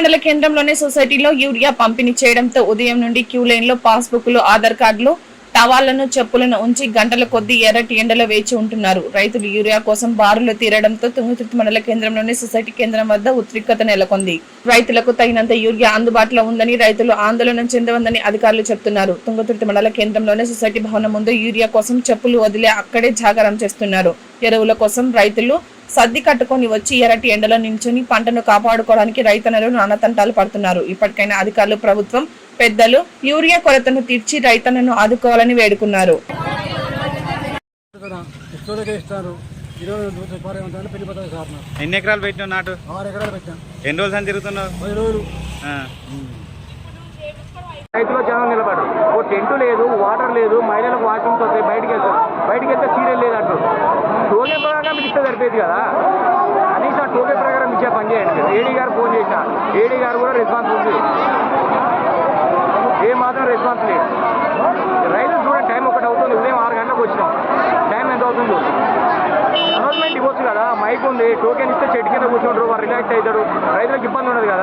మండల కేంద్రంలోని సొసైటీలో యూరియా పంపిణీ చేయడంతో ఉదయం నుండి క్యూ లైన్ లో పాస్బుక్లు, ఆధార్ కార్డులు, టవాళ్లను, చెప్పులను ఉంచి గంటల కొద్దీ ఎర్రటి ఎండలో వేచి ఉంటున్నారు. రైతులు యూరియా కోసం బారులు తీరడంతో తుంగతుర్తి మండల కేంద్రంలోని సొసైటీ కేంద్రం వద్ద ఉద్రిక్తత నెలకొంది. రైతులకు తగినంత యూరియా అందుబాటులో ఉందని, రైతులు ఆందోళన చెందవద్దని అధికారులు చెబుతున్నారు. తుంగతుర్తి మండల కేంద్రంలోని సొసైటీ భవనం ముందు యూరియా కోసం చెప్పులు వదిలే అక్కడే జాగారం చేస్తున్నారు. ఎరువుల కోసం రైతులు సద్ది కట్టుకొని వచ్చి ఎర్రటి ఎండలో నిల్చొని పంటను కాపాడుకోవడానికి రైతన్నలు నానాతంటాలు పడుతున్నారు. ఇప్పటికైనా అధికారులు, ప్రభుత్వం పెద్దలు యూరియా కొరతను తీర్చి రైతన్నను ఆదుకోవాలని వేడుకున్నారు. ఎన్ని ఎకరాలు పెట్టినావు నాటు? 6 ఎకరాలు పెట్టాను. ఎన్ని రోజులు అని తిరుగుతున్నావు? 10 రోజులు. రైతులు జనం నిలబడరు. ఓ టెంట్ లేదు, వాటర్ లేదు, మహిళలకు వాష్రూమ్స్ వస్తాయి, బయటికి వెళ్తే సీరియల్ లేదంటారు. టోకే ప్రకారం ఇస్తే సరిపోయేది కదా. కనీసం టోకే ప్రకారం ఇచ్చే పని చేయండి. ఏడీ గారు ఫోన్ చేసిన, ఏడీ గారు కూడా రెస్పాన్స్ ఉంది, ఏమాత్రం రెస్పాన్స్ లేదు. రైతులు చూడండి, టైం 1 అవుతుంది, ఉదయం 6 గంటలకు వచ్చినాం, టైం ఎంత అవుతుందో. అనౌన్స్మెంట్ ఇవ్వచ్చు కదా, మైక్ ఉంది, టోకెన్ ఇస్తే చెట్టు కింద కూర్చుంటారు, వారు రిలాక్స్ అవుతారు, రైతులకు ఇబ్బంది ఉండదు కదా.